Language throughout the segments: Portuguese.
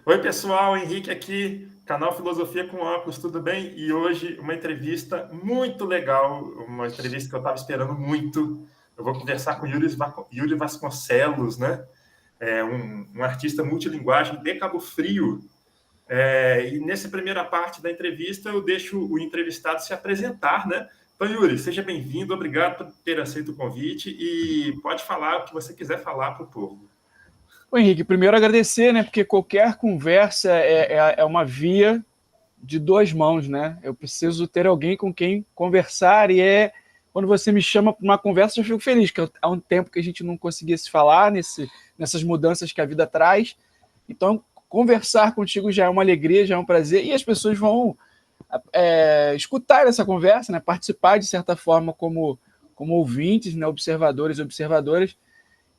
Oi, pessoal, Henrique aqui, canal Filosofia com Óculos, tudo bem? E hoje uma entrevista muito legal, uma entrevista que eu estava esperando muito. Eu vou conversar com Yuri Vasconcelos, né? Um artista multilinguagem de Cabo Frio. E nessa primeira parte da entrevista eu deixo o entrevistado se apresentar, né? Então, Yuri, seja bem-vindo, obrigado por ter aceito o convite e pode falar o que você quiser falar para o povo. Ô, Henrique, primeiro agradecer, né? Porque qualquer conversa é uma via de duas mãos, né? Eu preciso ter alguém com quem conversar quando você me chama para uma conversa, eu fico feliz, que há um tempo que a gente não conseguia se falar nessas mudanças que a vida traz. Então, conversar contigo já é uma alegria, já é um prazer, e as pessoas vão escutar essa conversa, né? Participar de certa forma como ouvintes, né? Observadores e observadoras.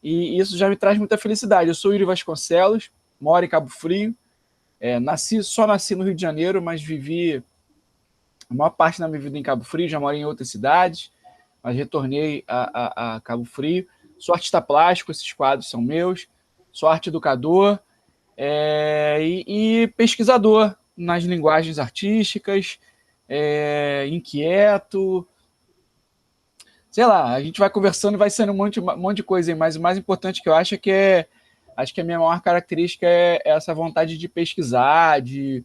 E isso já me traz muita felicidade. Eu sou Yuri Vasconcelos, moro em Cabo Frio, só nasci no Rio de Janeiro, mas vivi a maior parte da minha vida em Cabo Frio, já morei em outras cidades, mas retornei a Cabo Frio. Sou artista plástico, esses quadros são meus, sou arte educador e pesquisador nas linguagens artísticas, inquieto. Sei lá, a gente vai conversando e vai sendo um monte de coisa aí, mas o mais importante que eu acho acho que a minha maior característica é essa vontade de pesquisar, de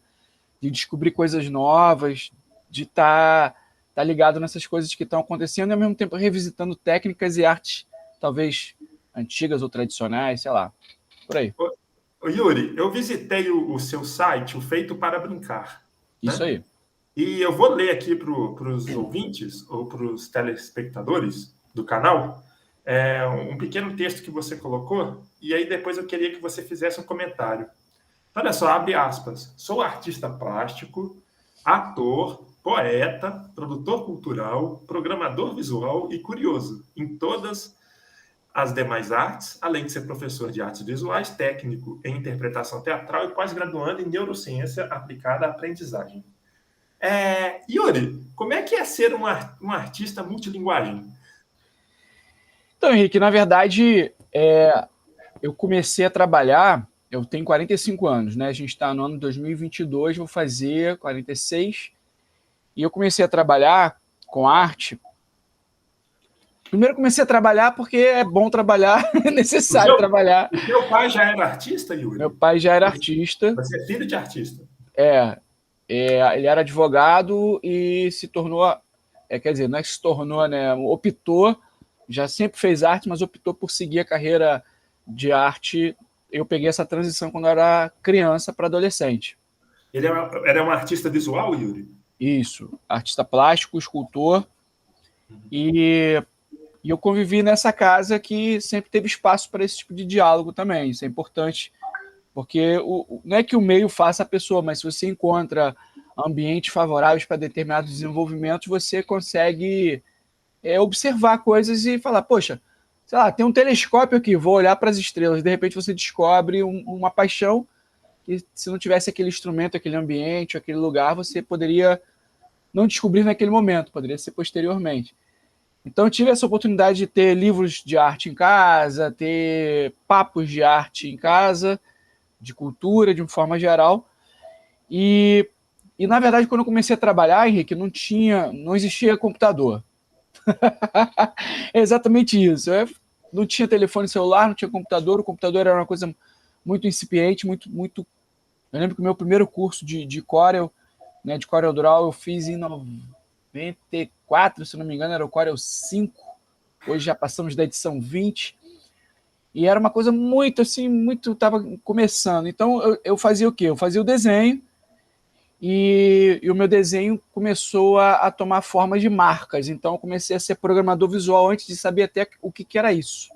descobrir coisas novas, de tá ligado nessas coisas que estão acontecendo e ao mesmo tempo revisitando técnicas e artes talvez antigas ou tradicionais, sei lá, por aí. Ô, Yuri, eu visitei o seu site, o Feito para Brincar, Isso né? aí. E eu vou ler aqui para os ouvintes ou para os telespectadores do canal um pequeno texto que você colocou, e aí depois eu queria que você fizesse um comentário. Olha só, abre aspas. Sou artista plástico, ator, poeta, produtor cultural, programador visual e curioso em todas as demais artes, além de ser professor de artes visuais, técnico em interpretação teatral e pós-graduando em neurociência aplicada à aprendizagem. Yuri, como é que é ser um artista multilinguagem? Então, Henrique, na verdade, eu comecei a trabalhar, eu tenho 45 anos, né? A gente está no ano 2022, vou fazer 46. E eu comecei a trabalhar com arte. Primeiro comecei a trabalhar porque é bom trabalhar, é O necessário seu, trabalhar. o seu pai já era artista, Meu Yuri? pai já era artista, Você é filho de artista? ele era advogado e se tornou, quer dizer, não é que se tornou, né? Optou, já sempre fez arte, mas optou por seguir a carreira de arte. Eu peguei essa transição quando eu era criança para adolescente. Ele era um artista visual, Yuri? Isso, artista plástico, escultor, e E eu convivi nessa casa que sempre teve espaço para esse tipo de diálogo também. Isso é importante, porque não é que o meio faça a pessoa, mas se você encontra ambientes favoráveis para determinados desenvolvimentos, você consegue observar coisas e falar, poxa, sei lá, tem um telescópio aqui, vou olhar para as estrelas. De repente você descobre uma paixão que se não tivesse aquele instrumento, aquele ambiente, aquele lugar, você poderia não descobrir naquele momento, poderia ser posteriormente. Então eu tive essa oportunidade de ter livros de arte em casa, ter papos de arte em casa, de cultura, de uma forma geral. E, e na verdade, quando eu comecei a trabalhar, Henrique, não existia computador. É exatamente isso. Eu não tinha telefone celular, não tinha computador. O computador era uma coisa muito incipiente, muito. Eu lembro que o meu primeiro curso de Corel, né, de Corel Draw, eu fiz em 94, se não me engano, era o Corel 5. Hoje já passamos da edição 20. E era uma coisa muito assim, muito. Estava começando. Então eu fazia o quê? Eu fazia o desenho e o meu desenho começou a tomar forma de marcas. Então eu comecei a ser programador visual antes de saber até o que era isso.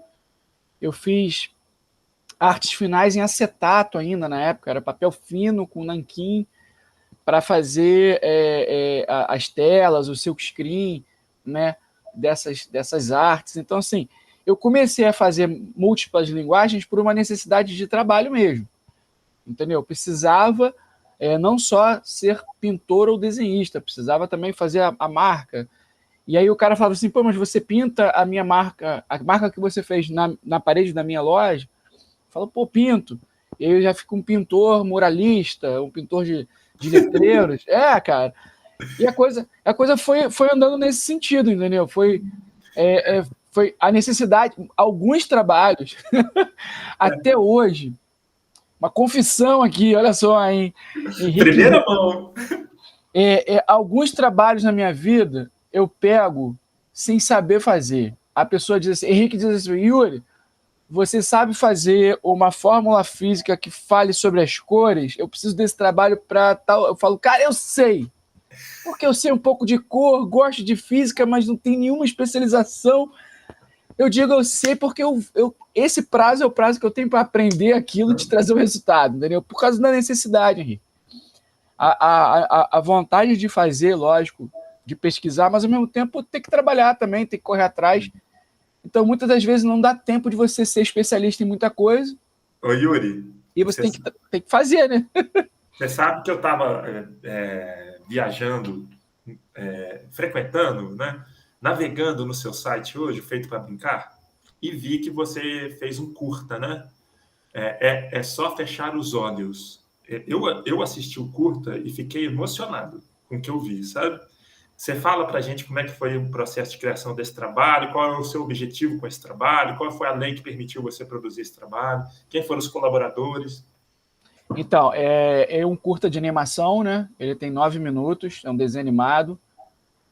Eu fiz artes finais em acetato ainda na época, era papel fino com nanquim para fazer as telas, o silkscreen, né, dessas artes. Então, assim, eu comecei a fazer múltiplas linguagens por uma necessidade de trabalho mesmo, entendeu? Eu precisava não só ser pintor ou desenhista, precisava também fazer a marca. E aí o cara falava assim, pô, mas você pinta a minha marca, a marca que você fez na parede da minha loja? Eu falo, pô, pinto. eu já fico um pintor muralista, um pintor de letreiros. Cara. E a coisa foi andando nesse sentido, entendeu? Foi a necessidade, alguns trabalhos, até hoje, uma confissão aqui, olha só, hein, Henrique. Primeira mão. Alguns trabalhos na minha vida eu pego sem saber fazer. A pessoa diz assim, Henrique diz assim, Yuri, você sabe fazer uma fórmula física que fale sobre as cores? Eu preciso desse trabalho para tal. Eu falo, cara, eu sei. Porque eu sei um pouco de cor, gosto de física, mas não tenho nenhuma especialização. Eu digo, eu sei porque esse prazo é o prazo que eu tenho para aprender aquilo e te trazer o resultado, entendeu? Por causa da necessidade, Henrique. A vontade de fazer, lógico, de pesquisar, mas ao mesmo tempo tem que trabalhar também, tem que correr atrás. Então, muitas das vezes não dá tempo de você ser especialista em muita coisa. Ô, Yuri. E você tem que fazer, né? Você sabe que eu estava viajando, frequentando, né? Navegando no seu site hoje, Feito para Brincar, e vi que você fez um curta, né? É só fechar os olhos. Eu assisti o curta e fiquei emocionado com o que eu vi, sabe? Você fala para a gente como é que foi o processo de criação desse trabalho, qual é o seu objetivo com esse trabalho, qual foi a lei que permitiu você produzir esse trabalho, quem foram os colaboradores? Então, é um curta de animação, né? Ele tem 9 minutos, é um desenho animado.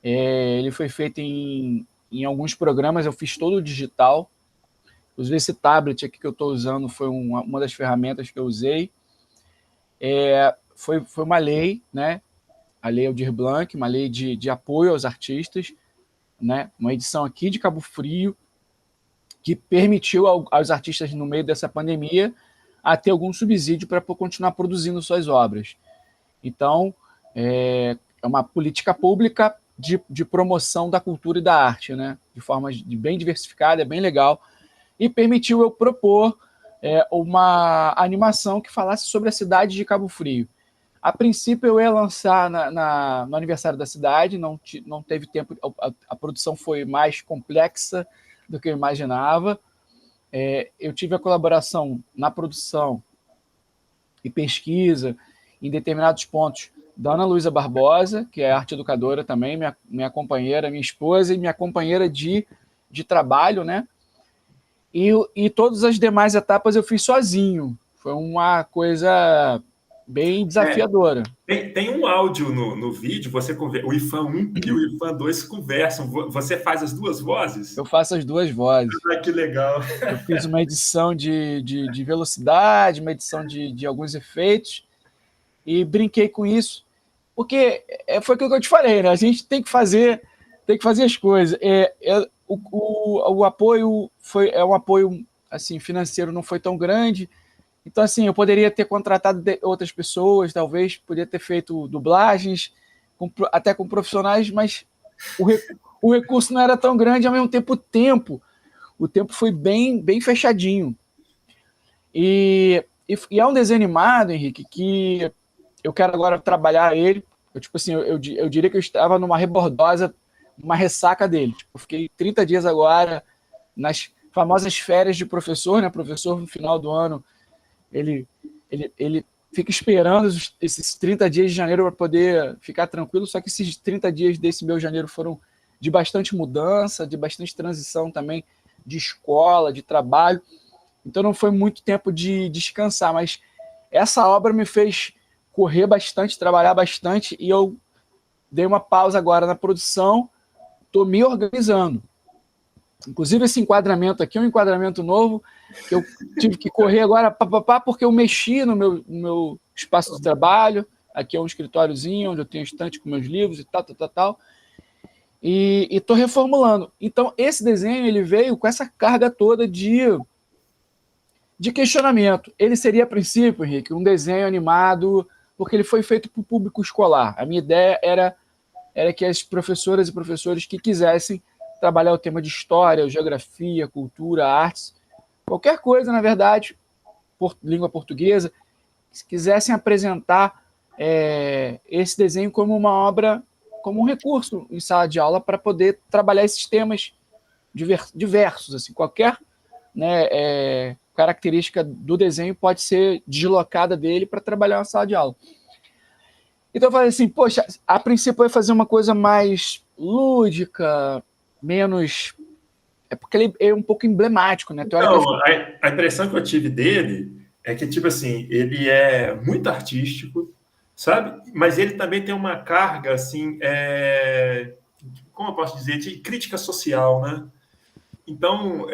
Ele foi feito em alguns programas, eu fiz todo digital. Inclusive, esse tablet aqui que eu estou usando foi uma das ferramentas que eu usei. Foi uma lei, né? A Lei Aldir Blanc, uma lei de apoio aos artistas, né? Uma edição aqui de Cabo Frio, que permitiu aos artistas, no meio dessa pandemia, a ter algum subsídio para continuar produzindo suas obras. Então, é uma política pública de promoção da cultura e da arte, né? De forma bem diversificada, é bem legal, e permitiu eu propor uma animação que falasse sobre a cidade de Cabo Frio. A princípio, eu ia lançar no aniversário da cidade, não teve tempo, a produção foi mais complexa do que eu imaginava. Eu tive a colaboração na produção e pesquisa, em determinados pontos, da Ana Luísa Barbosa, que é arte educadora também, minha companheira, minha esposa e minha companheira de trabalho, né? E todas as demais etapas eu fiz sozinho. Foi uma coisa bem desafiadora. Tem um áudio no vídeo, o IFAM 1 e o IFAM 2 conversam. Você faz as duas vozes? Eu faço as duas vozes. Ah, que legal. Eu fiz uma edição de velocidade, uma edição de alguns efeitos, e brinquei com isso, porque foi aquilo que eu te falei, né? A gente tem que fazer as coisas. O apoio é um apoio assim, financeiro, não foi tão grande. Então, assim, eu poderia ter contratado outras pessoas, talvez, poderia ter feito dublagens, até com profissionais, mas o recurso não era tão grande, ao mesmo tempo o tempo foi bem fechadinho. E é um desenho animado, Henrique, que eu quero agora trabalhar ele. Eu diria que eu estava numa rebordosa, uma ressaca dele. Eu fiquei 30 dias agora nas famosas férias de professor, né? Professor, no final do ano, ele fica esperando esses 30 dias de janeiro para poder ficar tranquilo, só que esses 30 dias desse meu janeiro foram de bastante mudança, de bastante transição também de escola, de trabalho, então não foi muito tempo de descansar, mas essa obra me fez correr bastante, trabalhar bastante, e eu dei uma pausa agora na produção, estou me organizando. Inclusive, esse enquadramento aqui é um enquadramento novo, que eu tive que correr agora, porque eu mexi no meu espaço de trabalho. Aqui é um escritóriozinho, onde eu tenho estante com meus livros e tal. E estou reformulando. Então, esse desenho ele veio com essa carga toda de questionamento. Ele seria, a princípio, Henrique, um desenho animado, porque ele foi feito para o público escolar. A minha ideia era que as professoras e professores que quisessem trabalhar o tema de história, geografia, cultura, artes, qualquer coisa, na verdade, língua portuguesa, se quisessem apresentar esse desenho como uma obra, como um recurso em sala de aula para poder trabalhar esses temas diversos, assim, qualquer, né, característica do desenho pode ser deslocada dele para trabalhar na sala de aula. Então eu falei assim, poxa, a princípio eu ia fazer uma coisa mais lúdica, menos... É porque ele é um pouco emblemático, né? Então, a impressão que eu tive dele é que, tipo assim, ele é muito artístico, sabe? Mas ele também tem uma carga, assim, como eu posso dizer, de crítica social, né? Então,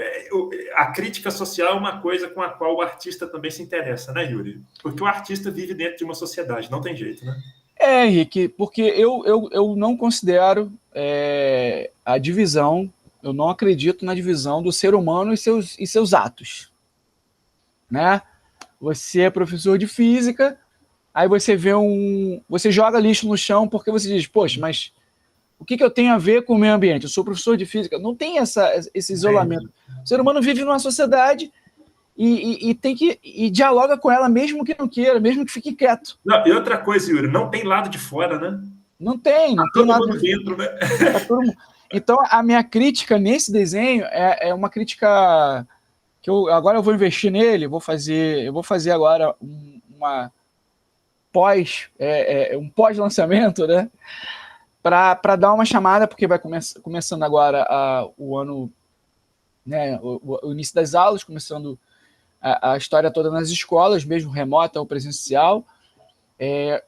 a crítica social é uma coisa com a qual o artista também se interessa, né, Yuri? Porque o artista vive dentro de uma sociedade, não tem jeito, né? Henrique, porque eu não considero a divisão, eu não acredito na divisão do ser humano e seus atos, né? Você é professor de física, aí você vê você joga lixo no chão porque você diz, poxa, mas o que eu tenho a ver com o meio ambiente? Eu sou professor de física. Não tem esse isolamento. O ser humano vive numa sociedade e dialoga com ela, mesmo que não queira, mesmo que fique quieto. Não, e outra coisa, Yuri, não tem lado de fora, né? Não tem todo lado mundo dentro, né? Todo mundo. Então, a minha crítica nesse desenho é uma crítica que agora eu vou investir nele, eu vou fazer agora uma um pós-lançamento, né? Para dar uma chamada, porque vai começando agora o ano, né, o início das aulas, começando a história toda nas escolas, mesmo remota ou presencial.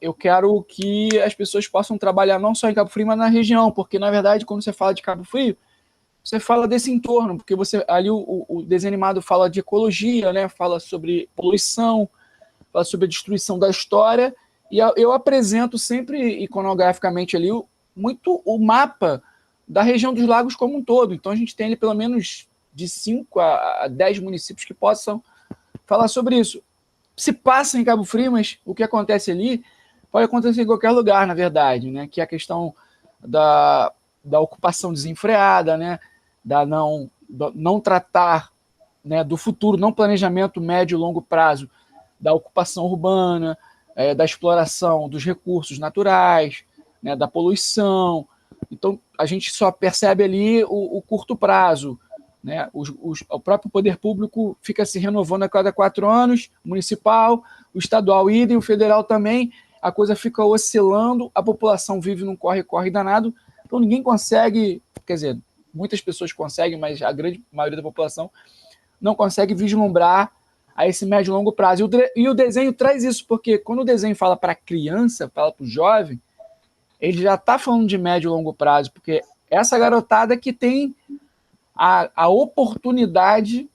Eu quero que as pessoas possam trabalhar não só em Cabo Frio, mas na região, porque, na verdade, quando você fala de Cabo Frio, você fala desse entorno, porque ali o desenho animado fala de ecologia, né, fala sobre poluição, fala sobre a destruição da história, e eu apresento sempre iconograficamente ali muito o mapa da região dos lagos como um todo. Então a gente tem ali pelo menos de 5 a 10 municípios que possam falar sobre isso. Se passa em Cabo Frio, mas o que acontece ali pode acontecer em qualquer lugar, na verdade, né? Que é a questão da ocupação desenfreada, né? Da não tratar, né, do futuro, não planejamento médio e longo prazo da ocupação urbana, da exploração dos recursos naturais, né, da poluição. Então, a gente só percebe ali o curto prazo, né? O próprio poder público fica se renovando a cada 4 anos, municipal, o estadual idem, o federal também, a coisa fica oscilando, a população vive num corre-corre danado, então ninguém consegue, quer dizer, muitas pessoas conseguem, mas a grande maioria da população não consegue vislumbrar a esse médio e longo prazo. E o desenho traz isso, porque quando o desenho fala para criança, fala para o jovem, ele já está falando de médio e longo prazo, porque essa garotada que tem a oportunidade,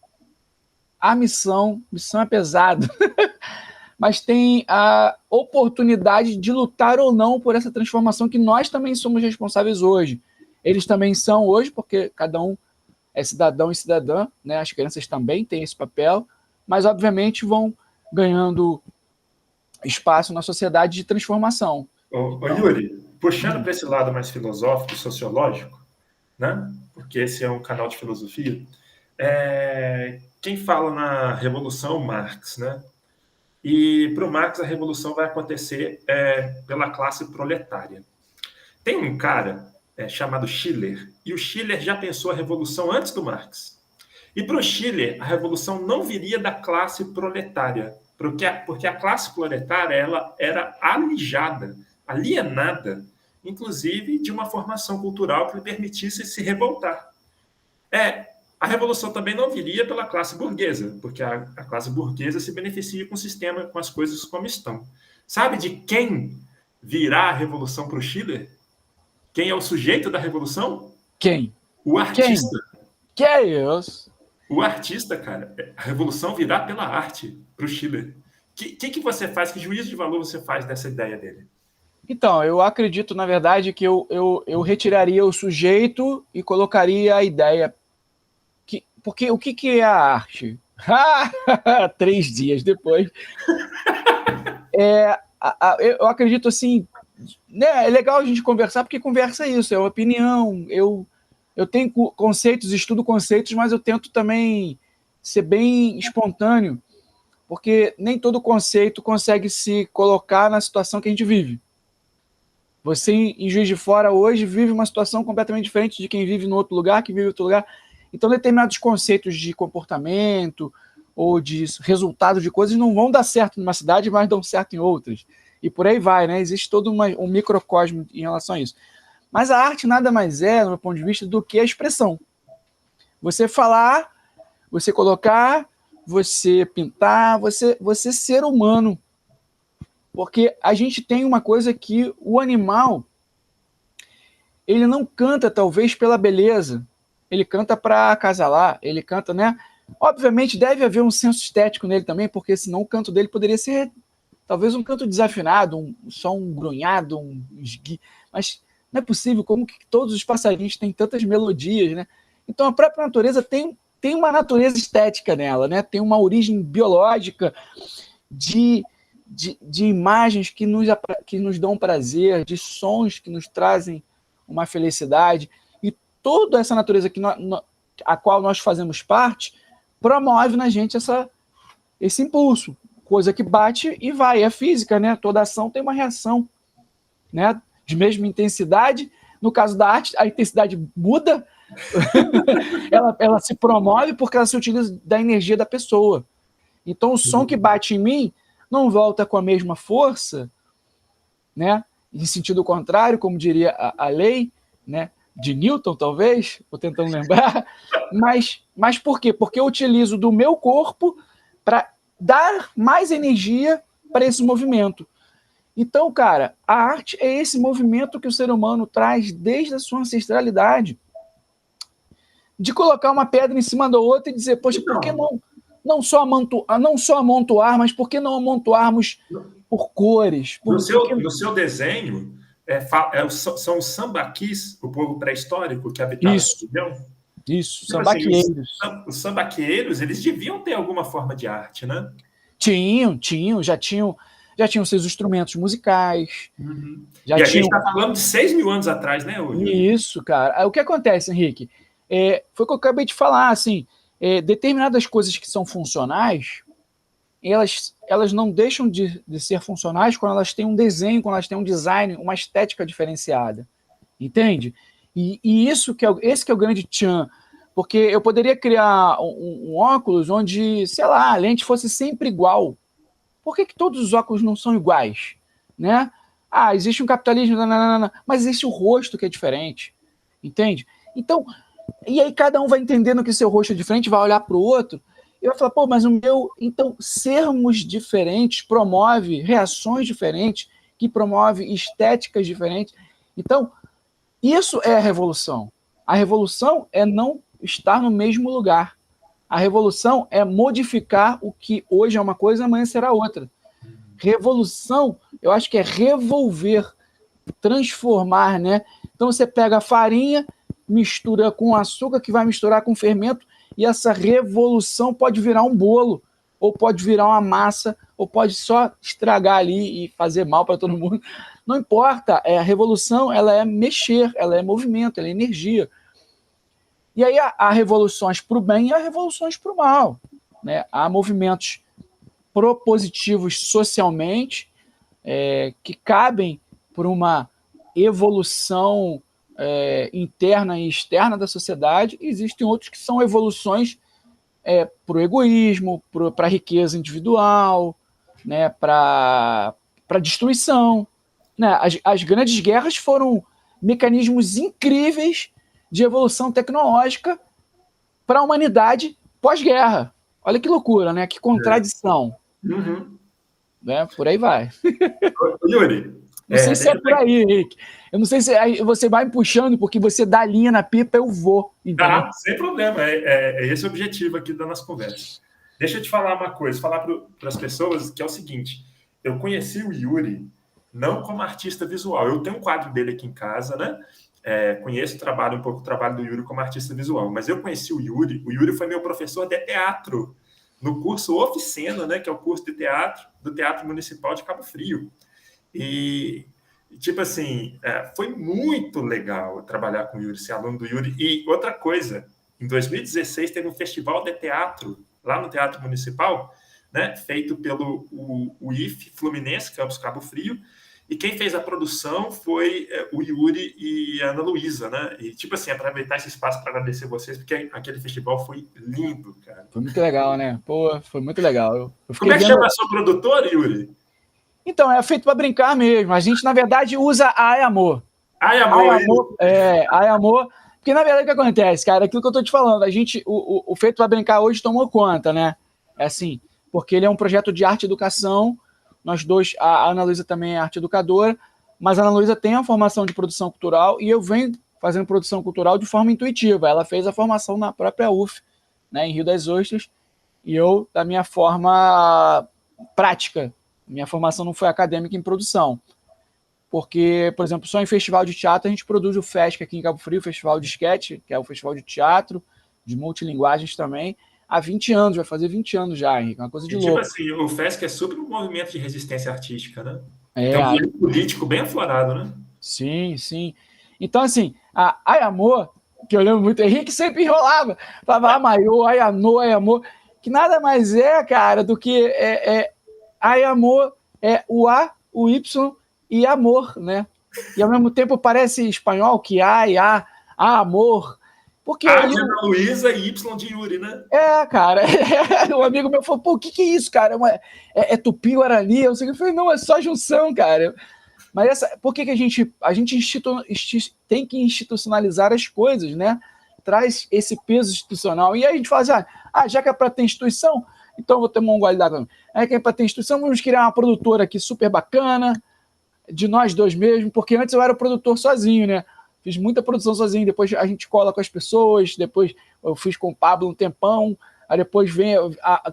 a missão é pesado, mas tem a oportunidade de lutar ou não por essa transformação que nós também somos responsáveis hoje. Eles também são hoje, porque cada um é cidadão e cidadã, né? As crianças também têm esse papel, mas obviamente vão ganhando espaço na sociedade de transformação. Yuri, puxando para esse lado mais filosófico, sociológico, né? Porque esse é um canal de filosofia, quem fala na Revolução é o Marx, né? E para o Marx a revolução vai acontecer pela classe proletária. Tem um cara chamado Schiller, e o Schiller já pensou a revolução antes do Marx. E para o Schiller, a revolução não viria da classe proletária, porque a classe proletária ela era alijada, alienada, inclusive de uma formação cultural que lhe permitisse se revoltar. A revolução também não viria pela classe burguesa, porque a classe burguesa se beneficia com o sistema, com as coisas como estão. Sabe de quem virá a revolução para o Schiller? Quem é o sujeito da revolução? Quem? O artista. Que é isso? O artista, cara. A revolução virá pela arte para o Schiller. O que você faz? Que juízo de valor você faz dessa ideia dele? Então, eu acredito, na verdade, que eu retiraria o sujeito e colocaria a ideia. Porque o que é a arte? 3 dias depois. Eu acredito assim, né, é legal a gente conversar, porque conversa é isso, é opinião. Eu tenho conceitos, estudo conceitos, mas eu tento também ser bem espontâneo, porque nem todo conceito consegue se colocar na situação que a gente vive. Você, em Juiz de Fora, hoje, vive uma situação completamente diferente de quem vive no outro lugar, que vive em outro lugar. Então, determinados conceitos de comportamento ou de resultado de coisas não vão dar certo numa cidade, mas dão certo em outras. E por aí vai, né? Existe todo um microcosmo em relação a isso. Mas a arte nada mais é, do meu ponto de vista, do que a expressão. Você falar, você colocar, você pintar, você ser humano. Porque a gente tem uma coisa que o animal, ele não canta talvez pela beleza, ele canta para acasalar, ele canta, né? Obviamente deve haver um senso estético nele também, porque senão o canto dele poderia ser talvez um canto desafinado, só um grunhado, um esgui, mas não é possível, como que todos os passarinhos têm tantas melodias, né? Então a própria natureza tem uma natureza estética nela, né? Tem uma origem biológica de imagens que nos dão prazer, de sons que nos trazem uma felicidade, e toda essa natureza a qual nós fazemos parte promove na gente esse impulso, coisa que bate e vai, é física, né? Toda ação tem uma reação, né? De mesma intensidade. No caso da arte, a intensidade muda, ela se promove porque ela se utiliza da energia da pessoa. Então o som que bate em mim não volta com a mesma força, né? Em sentido contrário, como diria a lei, né? De Newton, talvez, estou tentando lembrar, mas por quê? Porque eu utilizo do meu corpo para dar mais energia para esse movimento. Então, cara, a arte é esse movimento que o ser humano traz desde a sua ancestralidade, de colocar uma pedra em cima da outra e dizer, poxa, por que não só amontoar, mas por que não amontoarmos por cores? No seu desenho, são os sambaquis, o povo pré-histórico que habitava essa região? Isso, tipo sambaqueiros. Assim, os sambaqueiros, eles deviam ter alguma forma de arte, né? Já tinham seus instrumentos musicais. Uhum. E a gente está falando de 6 mil anos atrás, né, Yuri? Isso, cara. O que acontece, Henrique? Foi o que eu acabei de falar, assim, determinadas coisas que são funcionais, elas não deixam de ser funcionais quando elas têm um desenho, quando elas têm um design, uma estética diferenciada. Entende? E esse que é o grande tchan. Porque eu poderia criar um óculos onde, sei lá, a lente fosse sempre igual. Por que todos os óculos não são iguais? Né? Existe um capitalismo, mas existe o rosto que é diferente. Entende? Então, e aí cada um vai entendendo que seu rosto é diferente, vai olhar para o outro e vai falar, pô, mas o meu... Então, sermos diferentes promove reações diferentes, que promove estéticas diferentes. Então, isso é a revolução. A revolução é não estar no mesmo lugar. A revolução é modificar o que hoje é uma coisa, amanhã será outra. Revolução, eu acho que é revolver, transformar, né? Então você pega a farinha, mistura com açúcar, que vai misturar com fermento, e essa revolução pode virar um bolo, ou pode virar uma massa, ou pode só estragar ali e fazer mal para todo mundo. Não importa, a revolução ela é mexer, ela é movimento, ela é energia. E aí há revoluções para o bem e há revoluções para o mal. Né? Há movimentos propositivos socialmente, que cabem por uma evolução interna e externa da sociedade, e existem outros que são evoluções para o egoísmo, para a riqueza individual, né? Para a destruição. Né? As grandes guerras foram mecanismos incríveis de evolução tecnológica para a humanidade pós-guerra. Olha que loucura, né? Que contradição. Uhum. Né? Por aí vai. Yuri, não sei se é por aí, Henrique. Eu não sei se aí você vai me puxando, porque você dá a linha na pipa, eu vou. Sem problema. É esse o objetivo aqui da nossa conversa. Deixa eu te falar uma coisa, falar para as pessoas que é o seguinte. Eu conheci o Yuri não como artista visual. Eu tenho um quadro dele aqui em casa, né? Conheço um pouco o trabalho do Yuri como artista visual, mas eu conheci o Yuri foi meu professor de teatro no curso Oficina, né, que é o curso de teatro do Teatro Municipal de Cabo Frio. E, tipo assim, foi muito legal trabalhar com o Yuri, ser aluno do Yuri. E outra coisa, em 2016 teve um festival de teatro lá no Teatro Municipal, né, feito pelo o IF Fluminense, Campus Cabo Frio, e quem fez a produção foi o Yuri e a Ana Luísa, né? E, tipo assim, aproveitar esse espaço para agradecer vocês, porque aquele festival foi lindo, cara. Foi muito legal, né? Pô, foi muito legal. Eu Como é que chama a sua produtora, Yuri? Então, é feito para brincar mesmo. A gente, na verdade, usa Ai Amor. Ai Amor. Ai Amor. Porque, na verdade, o que acontece, cara? Aquilo que eu tô te falando, a gente, o Feito para Brincar hoje tomou conta, né? É assim, porque ele é um projeto de arte e educação. Nós dois, a Ana Luísa também é arte educadora, mas a Ana Luísa tem a formação de produção cultural e eu venho fazendo produção cultural de forma intuitiva. Ela fez a formação na própria UF, né, em Rio das Ostras, e eu, da minha forma prática. Minha formação não foi acadêmica em produção. Porque, por exemplo, só em festival de teatro a gente produz o FESC aqui em Cabo Frio, o Festival de Sketch, que é o festival de teatro, de multilinguagens também, há 20 anos, vai fazer 20 anos já, Henrique, uma coisa de louco. Tipo assim, o FESC é super um movimento de resistência artística, né? É, Tem um movimento político bem aflorado, né? Sim, sim. Então, assim, a Ai Amor, que eu lembro muito, Henrique sempre enrolava, falava Amaiô, Ai Amor, que nada mais é, cara, do que Ai Amor, é o A, o Y e amor, né? E ao mesmo tempo parece espanhol, que ai, amor. Porque A de Ana Luísa e Y de Yuri, né? Cara, um amigo meu falou, pô, o que é isso, cara? É Tupi-Guarani? Eu falei, não, é só junção, cara. Mas por que a gente tem que institucionalizar as coisas, né? Traz esse peso institucional. E aí a gente fala assim, já que é para ter instituição, então eu vou ter uma igualdade também. Que é para ter instituição, vamos criar uma produtora aqui super bacana, de nós dois mesmo, porque antes eu era produtor sozinho, né? Fiz muita produção sozinho, depois a gente cola com as pessoas, depois eu fiz com o Pablo um tempão, aí depois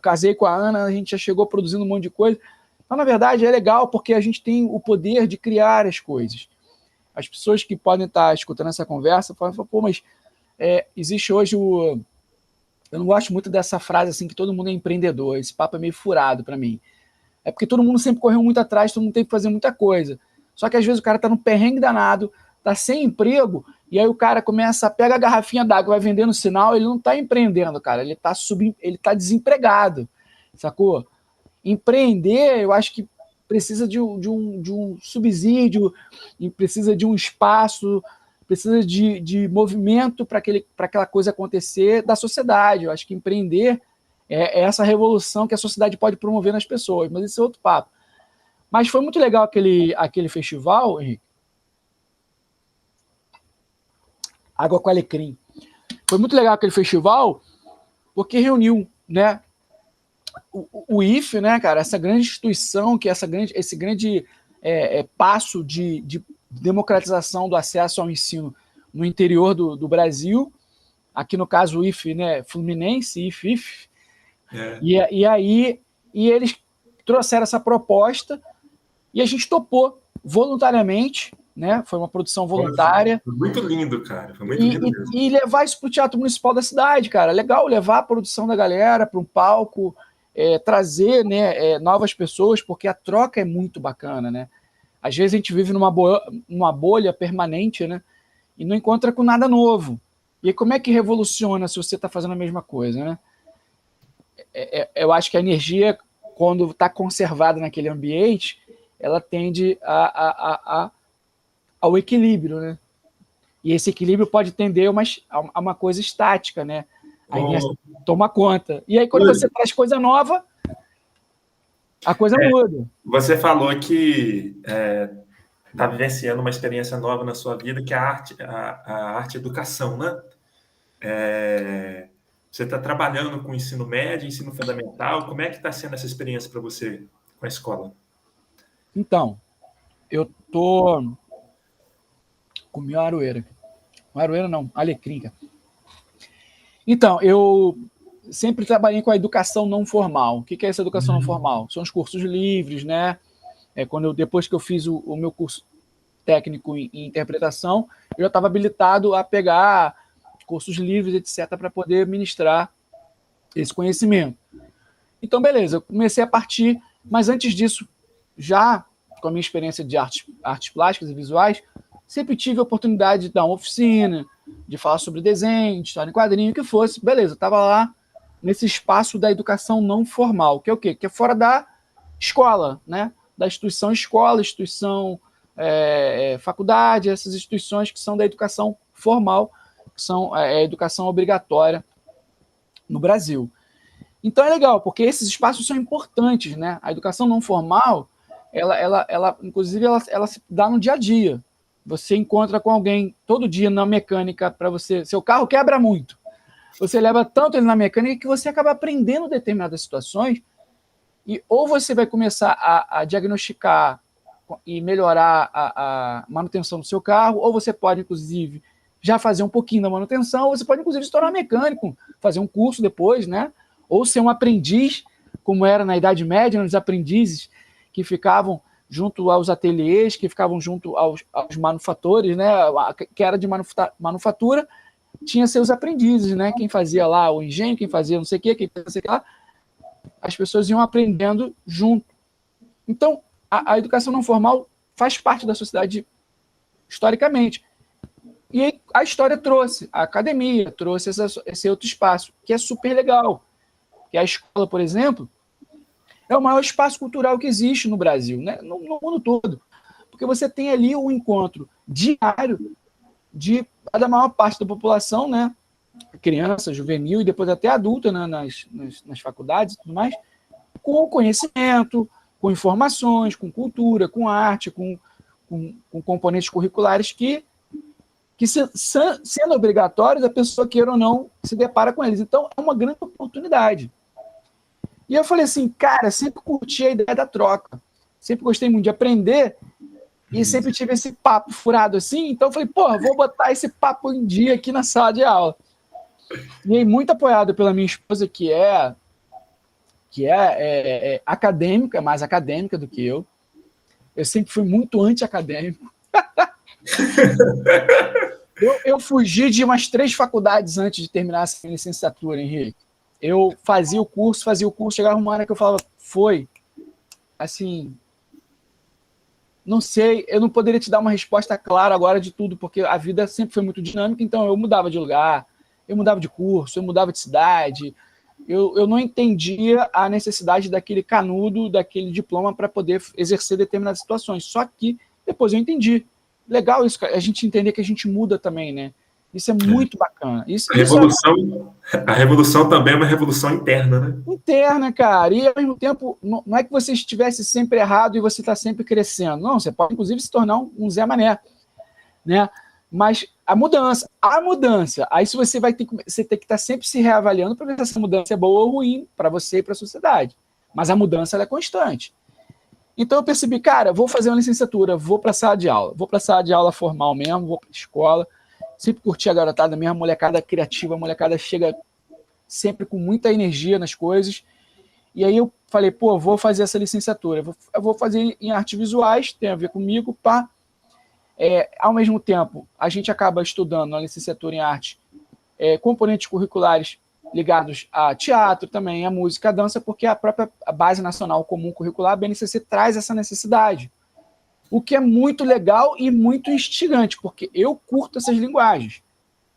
casei com a Ana, a gente já chegou produzindo um monte de coisa. Então, na verdade, é legal porque a gente tem o poder de criar as coisas. As pessoas que podem estar escutando essa conversa falam, pô, mas existe hoje o... Eu não gosto muito dessa frase assim, que todo mundo é empreendedor, esse papo é meio furado para mim. É porque todo mundo sempre correu muito atrás, todo mundo tem que fazer muita coisa. Só que às vezes o cara tá num perrengue danado, tá sem emprego, e aí o cara pega a garrafinha d'água, vai vender no sinal, ele não tá empreendendo, cara, ele tá desempregado, sacou? Empreender, eu acho que precisa de um subsídio, precisa de um espaço, precisa de movimento para aquela coisa acontecer da sociedade. Eu acho que empreender é essa revolução que a sociedade pode promover nas pessoas, mas esse é outro papo. Mas foi muito legal aquele festival, Henrique. Água com Alecrim. Foi muito legal aquele festival, porque reuniu, né, o IFE, né, cara, essa grande instituição, que esse grande passo de democratização do acesso ao ensino no interior do Brasil, aqui no caso o IFE, né, Fluminense, IFE. E aí eles trouxeram essa proposta e a gente topou voluntariamente, né? Foi uma produção voluntária. Foi muito lindo, cara. Foi muito lindo mesmo. E levar isso para o Teatro Municipal da cidade, cara. Legal levar a produção da galera para um palco, trazer, né, novas pessoas, porque a troca é muito bacana, né? Às vezes a gente vive numa bolha permanente, né? E não encontra com nada novo. E aí, como é que revoluciona se você está fazendo a mesma coisa, né? Eu acho que a energia, quando está conservada naquele ambiente, ela tende ao equilíbrio, né? E esse equilíbrio pode tender a uma coisa estática, né? A inércia toma conta. E aí, quando você traz coisa nova, a coisa muda. Você falou que está vivenciando uma experiência nova na sua vida, que é a arte educação, né? Você está trabalhando com ensino médio, ensino fundamental. Como é que está sendo essa experiência para você com a escola? Então, eu tô com minha aroeira. Aroeira não, alecrim, cara. Então, eu sempre trabalhei com a educação não formal. O que é essa educação não formal? São os cursos livres, né? Depois que eu fiz o meu curso técnico em interpretação, eu já estava habilitado a pegar cursos livres, etc., para poder ministrar esse conhecimento. Então, beleza, eu comecei a partir, mas antes disso, já com a minha experiência de artes plásticas e visuais, sempre tive a oportunidade de dar uma oficina, de falar sobre desenho, de história em quadrinho, o que fosse. Beleza, eu estava lá nesse espaço da educação não formal, que é o quê? Que é fora da escola, né? da instituição escola, instituição faculdade, essas instituições que são da educação formal, que são a educação obrigatória no Brasil. Então é legal, porque esses espaços são importantes, né? A educação não formal, inclusive, ela se dá no dia a dia. Você encontra com alguém todo dia na mecânica para você. Seu carro quebra muito. Você leva tanto ele na mecânica que você acaba aprendendo determinadas situações e ou você vai começar a diagnosticar e melhorar a manutenção do seu carro, ou você pode, inclusive, já fazer um pouquinho da manutenção, ou você pode, inclusive, se tornar mecânico, fazer um curso depois, né? Ou ser um aprendiz, como era na Idade Média, os aprendizes que ficavam junto aos ateliês, que ficavam junto aos manufatores, né? Que era de manufatura, tinha seus aprendizes, né? Quem fazia lá o engenho, quem fazia não sei o quê, quem fazia lá, as pessoas iam aprendendo junto. Então, a educação não formal faz parte da sociedade historicamente. E aí, a história trouxe, a academia trouxe esse outro espaço, que é super legal. Que a escola, por exemplo, é o maior espaço cultural que existe no Brasil, né? No mundo todo. Porque você tem ali um encontro diário da maior parte da população, né? Criança, juvenil e depois até adulta, né? nas faculdades e tudo mais, com conhecimento, com informações, com cultura, com arte, com componentes curriculares que sendo obrigatórios, a pessoa, queira ou não, se depara com eles. Então, é uma grande oportunidade. E eu falei assim, cara, sempre curti a ideia da troca. Sempre gostei muito de aprender e sempre tive esse papo furado assim. Então, eu falei, porra, vou botar esse papo em dia aqui na sala de aula. E aí, muito apoiado pela minha esposa, que é acadêmica, mais acadêmica do que eu. Eu sempre fui muito anti-acadêmico. Eu fugi de umas 3 faculdades antes de terminar essa licenciatura, Henrique. Eu fazia o curso, chegava uma hora que eu falava, assim, não sei, eu não poderia te dar uma resposta clara agora de tudo, porque a vida sempre foi muito dinâmica, então eu mudava de lugar, eu mudava de curso, eu mudava de cidade, eu não entendia a necessidade daquele canudo, daquele diploma para poder exercer determinadas situações, só que depois eu entendi. Legal isso, a gente entender que a gente muda também, né? Isso é muito bacana. A revolução também é uma revolução interna, né? Interna, cara. E, ao mesmo tempo, não é que você estivesse sempre errado e você está sempre crescendo. Não, você pode, inclusive, se tornar um Zé Mané, né? Mas a mudança. Aí se você você tem que estar sempre se reavaliando para ver se essa mudança é boa ou ruim para você e para a sociedade. Mas a mudança ela é constante. Então eu percebi, cara, vou fazer uma licenciatura, vou para a sala de aula. Vou para a sala de aula formal mesmo, vou para a escola. Sempre curti a garotada mesmo, a molecada criativa, a molecada chega sempre com muita energia nas coisas. E aí eu falei, pô, vou fazer essa licenciatura. Eu vou fazer em artes visuais, tem a ver comigo, pá. Ao mesmo tempo, a gente acaba estudando na licenciatura em arte componentes curriculares ligados a teatro também, a música, a dança, porque a própria Base Nacional Comum Curricular, a BNCC, traz essa necessidade. O que é muito legal e muito instigante, porque eu curto essas linguagens.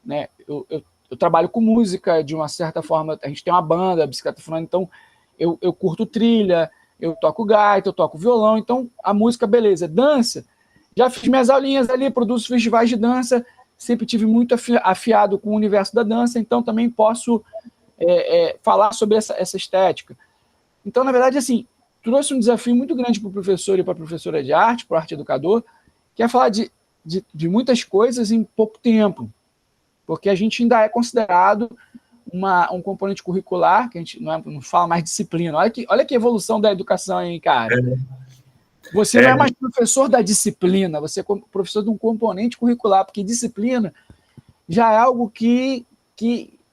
Né? Eu trabalho com música, de uma certa forma, a gente tem uma banda, a Bicicleta Furando, então eu curto trilha, eu toco gaita, eu toco violão, então a música, beleza. Dança, já fiz minhas aulinhas ali, produzo festivais de dança, sempre tive muito afiado com o universo da dança, então também posso falar sobre essa estética. Então, na verdade, assim, trouxe um desafio muito grande para o professor e para a professora de arte, para o arte educador, que é falar de muitas coisas em pouco tempo, porque a gente ainda é considerado um componente curricular, que a gente não fala mais disciplina. Olha que evolução da educação, hein, cara? Você não é mais professor da disciplina, você é professor de um componente curricular, porque disciplina já é algo que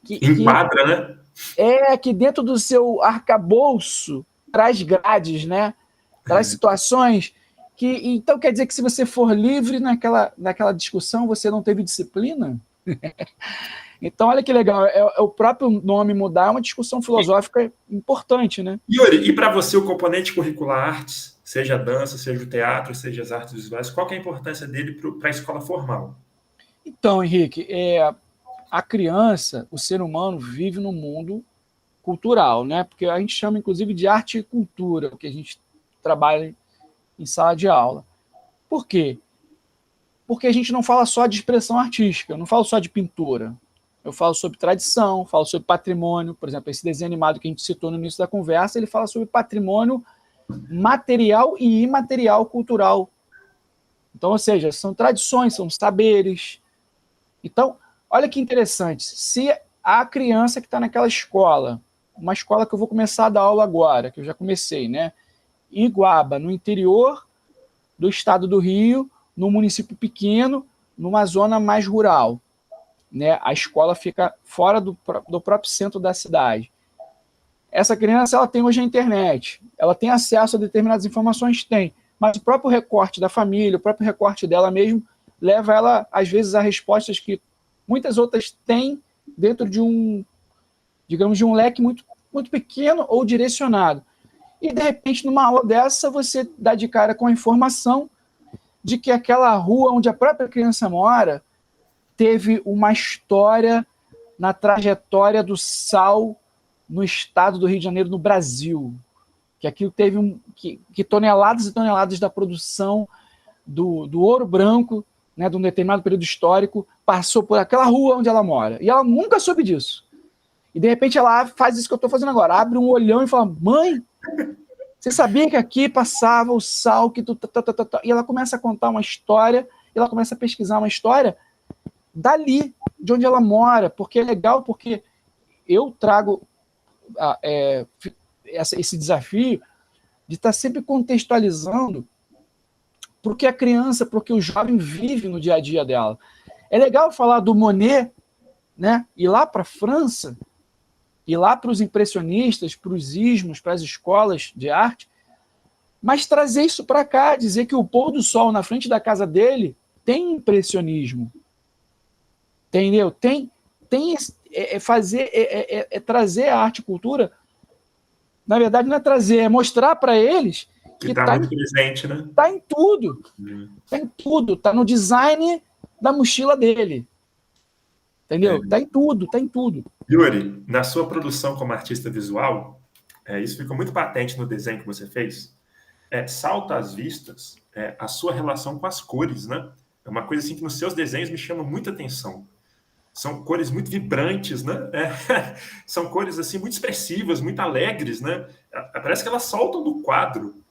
enquadra, né? Que dentro do seu arcabouço traz grades, né? Traz situações que... Então, quer dizer que se você for livre naquela discussão, você não teve disciplina? Então, olha que legal. O próprio nome mudar é uma discussão filosófica importante, né? Yuri, e para você o componente curricular artes, seja a dança, seja o teatro, seja as artes visuais, qual que é a importância dele para a escola formal? Então, Henrique, a criança, o ser humano, vive no mundo cultural, né? Porque a gente chama, inclusive, de arte e cultura, porque a gente trabalha em sala de aula. Por quê? Porque a gente não fala só de expressão artística, eu não falo só de pintura. Eu falo sobre tradição, falo sobre patrimônio. Por exemplo, esse desenho animado que a gente citou no início da conversa, ele fala sobre patrimônio material e imaterial cultural. Então, ou seja, são tradições, são saberes. Então, olha que interessante. Se a criança que está naquela escola, uma escola que eu vou começar a dar aula agora, que eu já comecei, né? Em Iguaba, no interior do estado do Rio, num município pequeno, numa zona mais rural, né? A escola fica fora do próprio centro da cidade. Essa criança, ela tem hoje a internet, ela tem acesso a determinadas informações? Tem, mas o próprio recorte da família, o próprio recorte dela mesmo, leva ela, às vezes, a respostas que muitas outras têm dentro de um, digamos, de um leque muito, muito pequeno ou direcionado. E, de repente, numa aula dessa, você dá de cara com a informação de que aquela rua onde a própria criança mora teve uma história na trajetória do sal no estado do Rio de Janeiro, no Brasil. Que aquilo teve que toneladas e toneladas da produção do ouro branco, né, de um determinado período histórico, passou por aquela rua onde ela mora. E ela nunca soube disso. E, de repente, ela faz isso que eu estou fazendo agora. Abre um olhão e fala, mãe, você sabia que aqui passava o sal que tu... E ela começa a contar uma história, e ela começa a pesquisar uma história dali, de onde ela mora, porque é legal, porque eu trago esse desafio de estar sempre contextualizando porque a criança, porque o jovem vive no dia a dia dela. É legal falar do Monet, né? Ir lá para a França, ir lá para os impressionistas, para os ismos, para as escolas de arte, mas trazer isso para cá, dizer que o pôr do sol na frente da casa dele tem impressionismo. Entendeu? Trazer a arte e cultura, na verdade não é trazer, é mostrar para eles que está muito presente, né? Está em tudo. Está em tudo. Está no design da mochila dele. Entendeu? Está em tudo, está em tudo. Yuri, na sua produção como artista visual, isso ficou muito patente no desenho que você fez. Salta às vistas a sua relação com as cores, né? É uma coisa assim que nos seus desenhos me chama muita atenção. São cores muito vibrantes, né? São cores assim muito expressivas, muito alegres, né? Parece que elas saltam do quadro.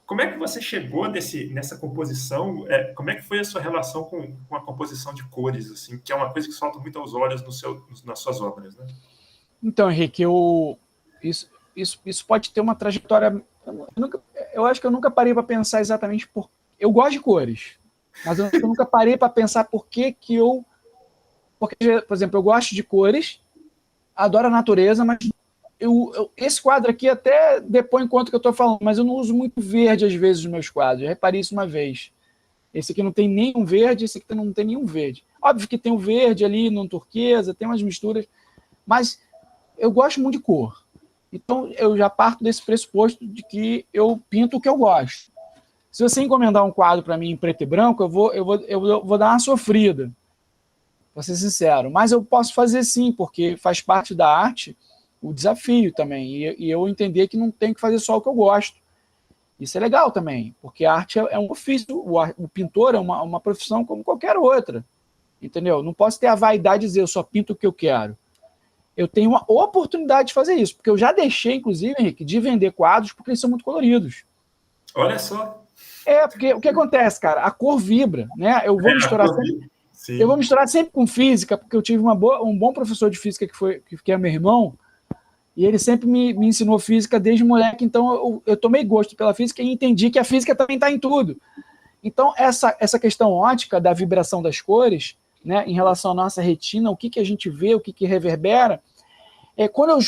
Como é que você chegou nessa composição? Como é que foi a sua relação com a composição de cores, assim, que é uma coisa que salta muito aos olhos nas suas obras, né? Então, Henrique, isso pode ter uma trajetória... Eu acho que eu nunca parei para pensar exatamente por... Eu gosto de cores, mas eu nunca parei para pensar por que eu... Porque, por exemplo, eu gosto de cores, adoro a natureza, mas esse quadro aqui até depõe quanto que eu estou falando, mas eu não uso muito verde às vezes nos meus quadros. Eu reparei isso uma vez. Esse aqui não tem nenhum verde, esse aqui não tem nenhum verde. Óbvio que tem um verde ali, no turquesa, tem umas misturas, mas eu gosto muito de cor. Então, eu já parto desse pressuposto de que eu pinto o que eu gosto. Se você encomendar um quadro para mim em preto e branco, eu vou dar uma sofrida, para ser sincero. Mas eu posso fazer sim, porque faz parte da arte o desafio também. E eu entender que não tem que fazer só o que eu gosto. Isso é legal também, porque a arte é um ofício, o pintor é uma profissão como qualquer outra. Entendeu? Não posso ter a vaidade de dizer eu só pinto o que eu quero. Eu tenho uma oportunidade de fazer isso, porque eu já deixei, inclusive, Henrique, de vender quadros porque eles são muito coloridos. Olha só. Porque o que acontece, cara? A cor vibra, né? Eu vou misturar sempre... Eu vou misturar sempre com física, porque eu tive um bom professor de física que é meu irmão, e ele sempre me ensinou física desde moleque, então eu tomei gosto pela física e entendi que a física também está em tudo. Então, essa questão ótica da vibração das cores, né, em relação à nossa retina, o que a gente vê, o que reverbera, quando eu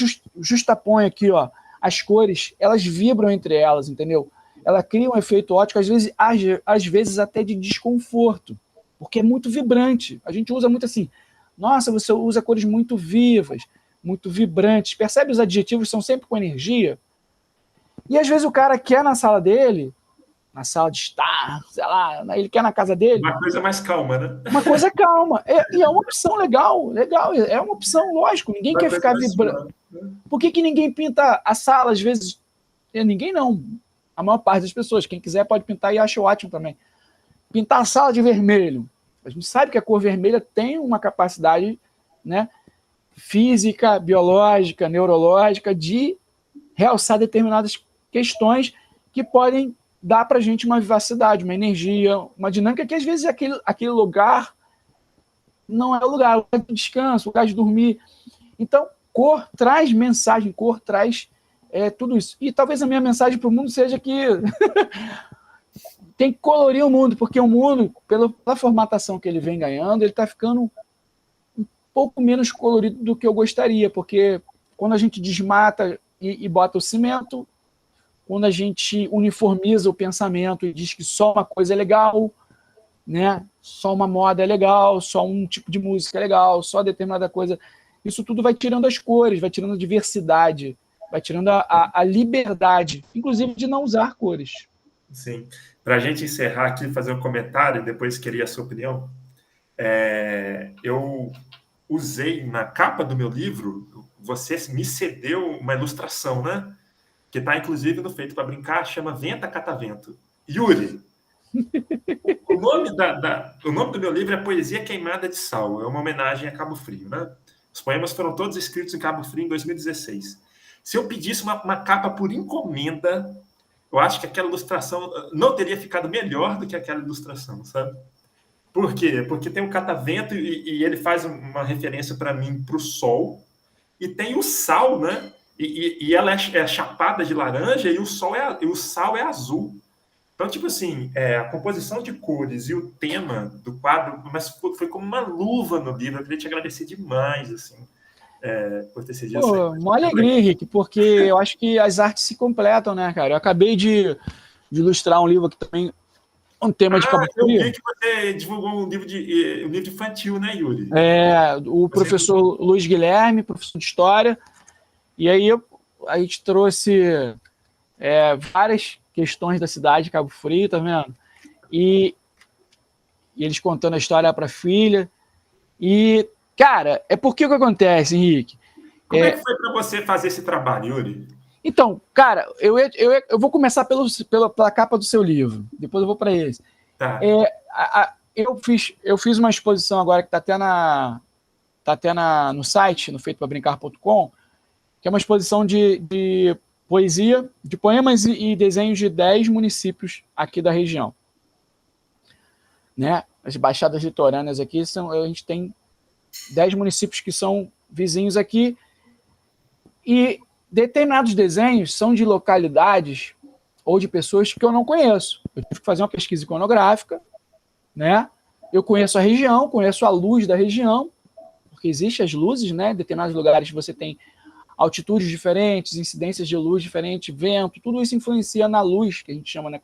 justaponho aqui, ó, as cores, elas vibram entre elas, entendeu? Ela cria um efeito óptico, às vezes até de desconforto, porque é muito vibrante. A gente usa muito assim, nossa, você usa cores muito vivas, muito vibrantes. Percebe? Os adjetivos são sempre com energia. E às vezes o cara quer na sala dele, na sala de estar, sei lá, ele quer na casa dele. Uma coisa mais calma, né? Uma coisa calma. E é uma opção legal. É uma opção, lógico. Ninguém quer ficar vibrando. Por que ninguém pinta a sala, às vezes? Ninguém não. a maior parte das pessoas. Quem quiser pode pintar e acha ótimo também. Pintar a sala de vermelho. A gente sabe que a cor vermelha tem uma capacidade, né, física, biológica, neurológica, de realçar determinadas questões que podem dar para a gente uma vivacidade, uma energia, uma dinâmica que às vezes aquele lugar não é o lugar de descanso, o lugar de dormir. Então, cor traz mensagem, cor traz tudo isso. E talvez a minha mensagem para o mundo seja que tem que colorir o mundo, porque o mundo, pela formatação que ele vem ganhando, ele está ficando um pouco menos colorido do que eu gostaria, porque quando a gente desmata e bota o cimento, quando a gente uniformiza o pensamento e diz que só uma coisa é legal, né? Só uma moda é legal, só um tipo de música é legal, só determinada coisa, isso tudo vai tirando as cores, vai tirando a diversidade, vai tirando a liberdade, inclusive de não usar cores. Sim. Para a gente encerrar aqui, fazer um comentário, depois queria a sua opinião. Eu usei na capa do meu livro, você me cedeu uma ilustração, né? Que está, inclusive, no Feito para Brincar, chama Venta Catavento. Yuri, o nome do meu livro é Poesia Queimada de Sal, é uma homenagem a Cabo Frio, né? Os poemas foram todos escritos em Cabo Frio em 2016. Se eu pedisse uma capa por encomenda, eu acho que aquela ilustração não teria ficado melhor do que aquela ilustração, sabe? Por quê? Porque tem um catavento e ele faz uma referência para mim para o sol, e tem o sal, né? E ela é chapada de laranja e o sal é azul. Então, tipo assim, a composição de cores e o tema do quadro, mas foi como uma luva no livro. Eu queria te agradecer demais, assim, por ter cedido essa. Uma alegria, Rick, porque eu acho que as artes se completam, né, cara? Eu acabei de ilustrar um livro aqui também, um tema de Cabo Frio. Eu vi que você divulgou um livro infantil, né, Yuri? O professor Luiz Guilherme, professor de História, e aí a gente trouxe várias questões da cidade de Cabo Frio, tá vendo? E eles contando a história para a filha. E, cara, porque o que acontece, Henrique? Como é que foi para você fazer esse trabalho, Yuri? Então, cara, eu vou começar pela capa do seu livro, depois eu vou para esse. Tá. Eu fiz uma exposição agora que está até no site, no feitopabrincar.com, que é uma exposição de poesia, de poemas e desenhos de 10 municípios aqui da região. Né? As baixadas litorâneas aqui, a gente tem 10 municípios que são vizinhos aqui, e determinados desenhos são de localidades ou de pessoas que eu não conheço. Eu tive que fazer uma pesquisa iconográfica, né? Eu conheço a região, conheço a luz da região, porque existem as luzes, né? Em determinados lugares você tem altitudes diferentes, incidências de luz diferentes, vento, tudo isso influencia na luz, que a gente chama, né?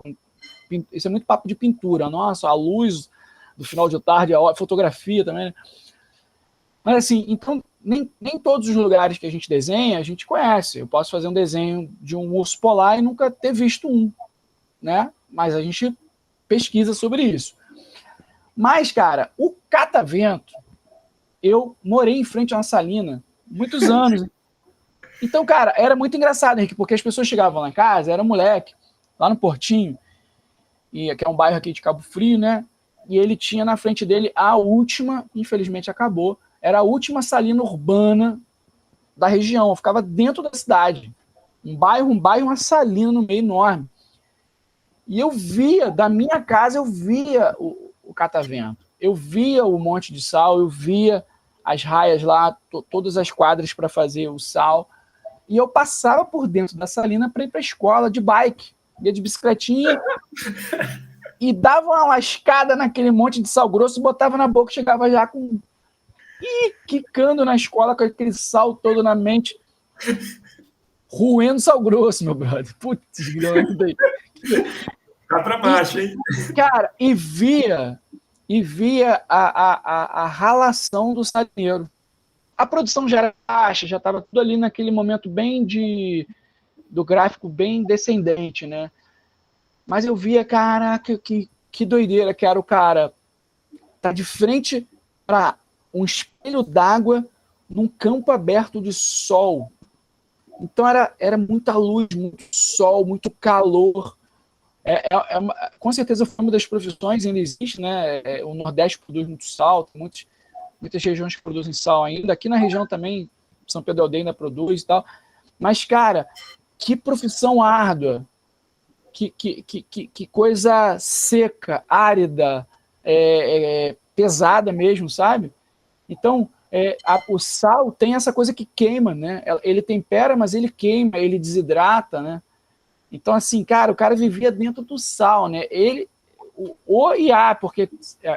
Isso é muito papo de pintura. Nossa, a luz do final de tarde, a fotografia também, né? Mas assim, então, nem todos os lugares que a gente desenha, a gente conhece. Eu posso fazer um desenho de um urso polar e nunca ter visto um, né? Mas a gente pesquisa sobre isso. Mas, cara, o catavento, eu morei em frente a uma salina muitos anos. Então, cara, era muito engraçado, Henrique, porque as pessoas chegavam lá em casa, era um moleque, lá no Portinho, que é um bairro aqui de Cabo Frio, né? E ele tinha na frente dele a última, infelizmente acabou, era a última salina urbana da região, ficava dentro da cidade. Um bairro, uma salina no meio enorme. E eu via, da minha casa, eu via o catavento. Eu via o Monte de Sal, eu via as raias lá, todas as quadras para fazer o sal. E eu passava por dentro da salina para ir para a escola de bike, ia de bicicletinha, e dava uma lascada naquele monte de sal grosso, botava na boca, chegava já com... E quicando na escola com aquele sal todo na mente, roendo sal grosso, meu brother. Putz, tá para baixo, hein? Cara, e via a ralação do salineiro. A produção já era baixa, já estava tudo ali naquele momento bem do gráfico bem descendente, né? Mas eu via, caraca, que doideira que era o cara. Tá de frente para um espelho d'água num campo aberto de sol. Então era muita luz, muito sol, muito calor. Com certeza foi uma das profissões, ainda existe, né? O Nordeste produz muito sal, tem muitas regiões que produzem sal ainda. Aqui na região também, São Pedro da Aldeia ainda produz e tal. Mas, cara, que profissão árdua, que coisa seca, árida, pesada mesmo, sabe? Então, o sal tem essa coisa que queima, né? Ele tempera, mas ele queima, ele desidrata, né? Então, assim, cara, o cara vivia dentro do sal, né? O IA, porque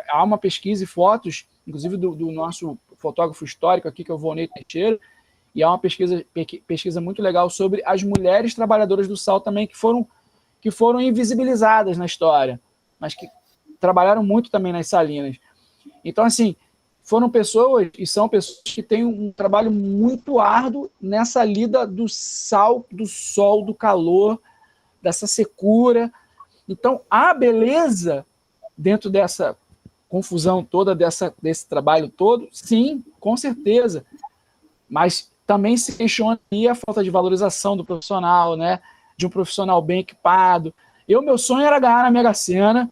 há uma pesquisa e fotos, inclusive do nosso fotógrafo histórico aqui, que é o Volney Teixeira, e há uma pesquisa muito legal sobre as mulheres trabalhadoras do sal também, que foram invisibilizadas na história, mas que trabalharam muito também nas salinas. Então, assim, foram pessoas e são pessoas que têm um trabalho muito árduo nessa lida do sal, do sol, do calor, dessa secura. Então, a beleza dentro dessa confusão toda, desse trabalho todo, sim, com certeza. Mas também se questiona a falta de valorização do profissional, né? De um profissional bem equipado. Meu sonho era ganhar na Mega Sena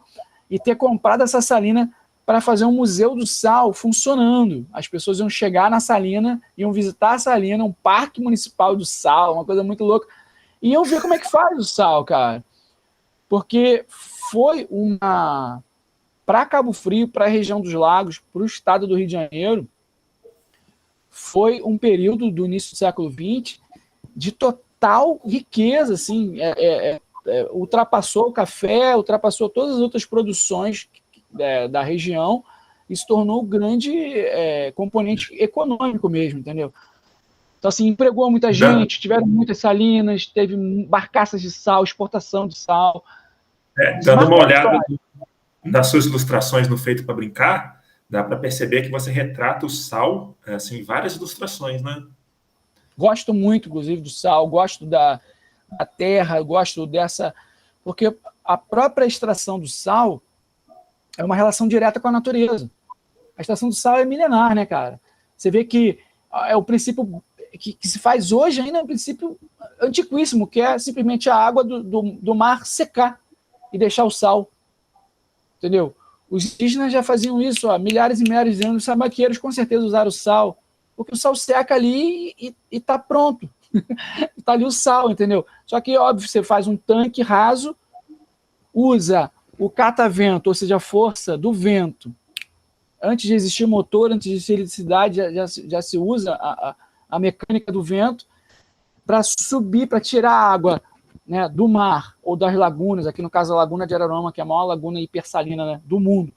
e ter comprado essa salina para fazer um museu do sal funcionando. As pessoas iam chegar na salina, iam visitar a salina, um parque municipal do sal, uma coisa muito louca, e iam ver como é que faz o sal, cara. Porque foi para Cabo Frio, para a região dos lagos, para o estado do Rio de Janeiro, foi um período do início do século XX de total riqueza, assim, ultrapassou o café, ultrapassou todas as outras produções da região e se tornou um grande componente econômico mesmo, entendeu? Então, assim, empregou muita gente, tiveram muitas salinas, teve barcaças de sal, exportação de sal. Dando uma olhada nas suas ilustrações no Feito para Brincar, dá para perceber que você retrata o sal assim, em várias ilustrações, né? Gosto muito, inclusive, do sal, gosto da terra, gosto dessa... Porque a própria extração do sal é uma relação direta com a natureza. A extração do sal é milenar, né, cara? Você vê que é o princípio que se faz hoje ainda, é um princípio antiquíssimo, que é simplesmente a água do mar secar e deixar o sal. Entendeu? Os indígenas já faziam isso há milhares e milhares de anos. Os sabaqueiros com certeza usaram o sal, porque o sal seca ali e está pronto. Está ali o sal, entendeu? Só que, óbvio, você faz um tanque raso, usa o catavento, ou seja, a força do vento. Antes de existir motor, antes de existir eletricidade, já se usa a mecânica do vento para subir, para tirar a água, né, do mar ou das lagunas, aqui no caso a Laguna de Araruama, que é a maior laguna hipersalina, né, do mundo.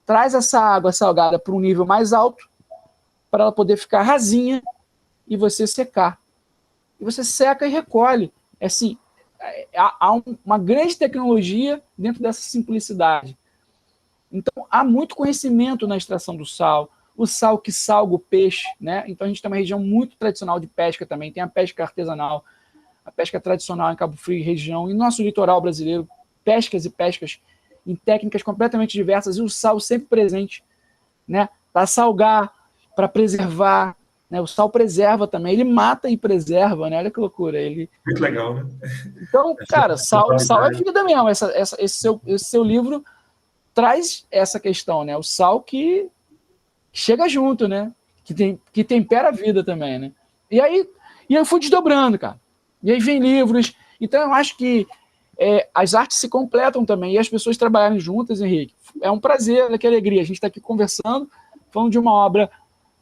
Traz essa água salgada para um nível mais alto, para ela poder ficar rasinha e você secar. E você seca e recolhe. Assim, há uma grande tecnologia dentro dessa simplicidade. Então, há muito conhecimento na extração do sal, o sal que salga o peixe, né? Então, a gente tem uma região muito tradicional de pesca também, tem a pesca artesanal, a pesca tradicional em Cabo Frio e região, e nosso litoral brasileiro, pescas e pescas em técnicas completamente diversas, e o sal sempre presente, né? Para salgar, para preservar, né? O sal preserva também, ele mata e preserva, né? Olha que loucura. Muito legal, né? Então, cara, sal é vida mesmo. Esse seu livro traz essa questão, né? O sal que chega junto, né? Que tempera a vida também, né? E aí eu fui desdobrando, cara. E aí vem livros. Então, eu acho que as artes se completam também. E as pessoas trabalharem juntas, Henrique. É um prazer, que alegria. A gente está aqui conversando, falando de uma obra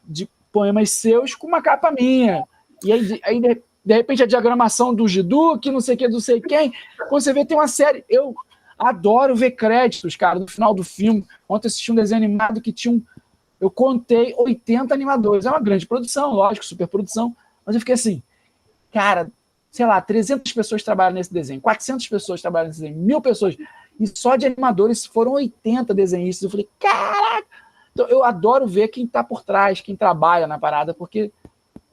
de poemas seus com uma capa minha. E aí de repente, a diagramação do Gidu, que não sei o que, não sei quem. Quando você vê, tem uma série... Eu adoro ver créditos, cara, no final do filme. Ontem eu assisti um desenho animado que tinha eu contei 80 animadores. É uma grande produção, lógico, superprodução. Mas eu fiquei assim, cara, sei lá, 300 pessoas trabalham nesse desenho, 400 pessoas trabalham nesse desenho, 1000 pessoas. E só de animadores foram 80 desenhistas. Eu falei, caraca! Então, eu adoro ver quem está por trás, quem trabalha na parada, porque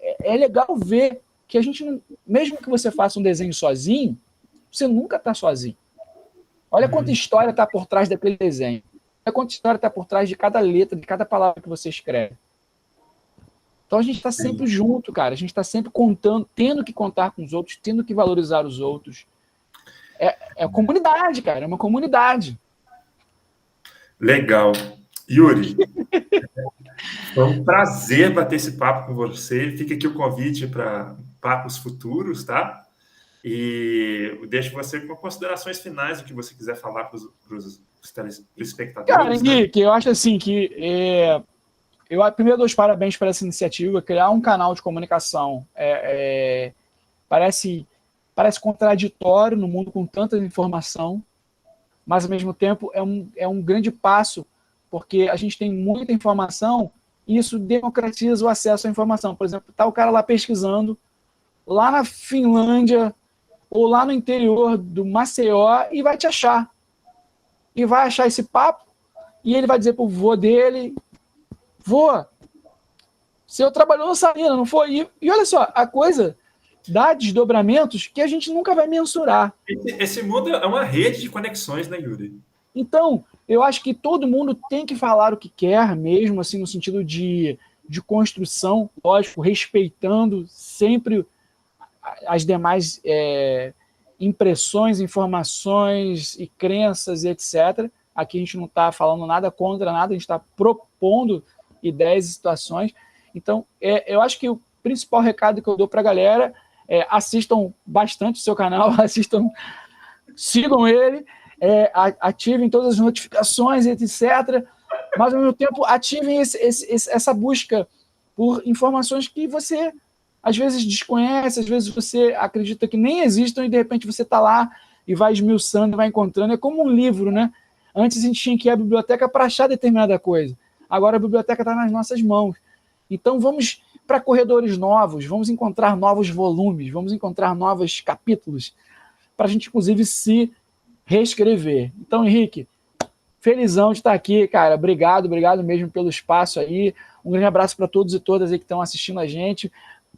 é legal ver que a gente, não, mesmo que você faça um desenho sozinho, você nunca está sozinho. Olha quanta história está por trás daquele desenho. Olha quanta história está por trás de cada letra, de cada palavra que você escreve. Então a gente está sempre junto, cara. A gente está sempre contando, tendo que contar com os outros, tendo que valorizar os outros. É comunidade, cara, é uma comunidade. Legal. Yuri, foi um prazer bater esse papo com você. Fica aqui o convite para papos futuros, tá? E eu deixo você com considerações finais do que você quiser falar para os telespectadores. Cara, Henrique, eu acho assim que eu primeiro dou os parabéns para essa iniciativa. Criar um canal de comunicação parece contraditório no mundo com tanta informação, mas ao mesmo tempo é um grande passo, porque a gente tem muita informação e isso democratiza o acesso à informação. Por exemplo, tá o cara lá pesquisando, lá na Finlândia, ou lá no interior do Maceió, e vai te achar. E vai achar esse papo, e ele vai dizer pro vô dele: vô, você trabalhou no Salina, não foi? E olha só, a coisa dá desdobramentos que a gente nunca vai mensurar. Esse mundo é uma rede de conexões, né, Yuri? Então, eu acho que todo mundo tem que falar o que quer mesmo, assim, no sentido de construção, lógico, respeitando sempre as demais impressões, informações e crenças, etc. Aqui a gente não está falando nada contra nada, a gente está propondo ideias e situações. Então, eu acho que o principal recado que eu dou para a galera é: assistam bastante o seu canal, sigam ele, ativem todas as notificações, etc. Mas, ao mesmo tempo, ativem essa busca por informações que você às vezes desconhece, às vezes você acredita que nem existam e de repente você está lá e vai esmiuçando, vai encontrando. É como um livro, né? Antes a gente tinha que ir à biblioteca para achar determinada coisa. Agora a biblioteca está nas nossas mãos. Então vamos para corredores novos, vamos encontrar novos volumes, vamos encontrar novos capítulos para a gente, inclusive, se reescrever. Então, Henrique, felizão de estar aqui, cara. Obrigado mesmo pelo espaço aí. Um grande abraço para todos e todas aí que estão assistindo a gente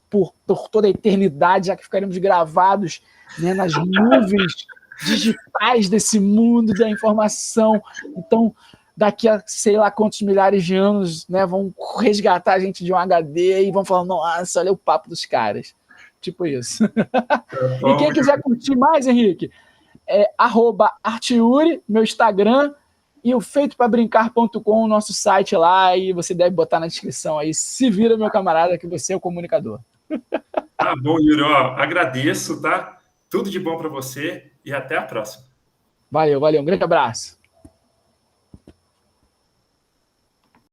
por toda a eternidade, já que ficaremos gravados, né, nas nuvens digitais desse mundo da informação. Então, daqui a sei lá quantos milhares de anos, né, vão resgatar a gente de um HD e vão falar: nossa, olha o papo dos caras. Tipo isso. E quem quiser curtir mais, Henrique, @artiuri, meu Instagram, e o feitopabrincar.com, o nosso site lá, e você deve botar na descrição aí. Se vira, meu camarada, que você é o comunicador. Tá bom, Yuri. Ó, agradeço, tá? Tudo de bom para você e até a próxima. Valeu, um grande abraço.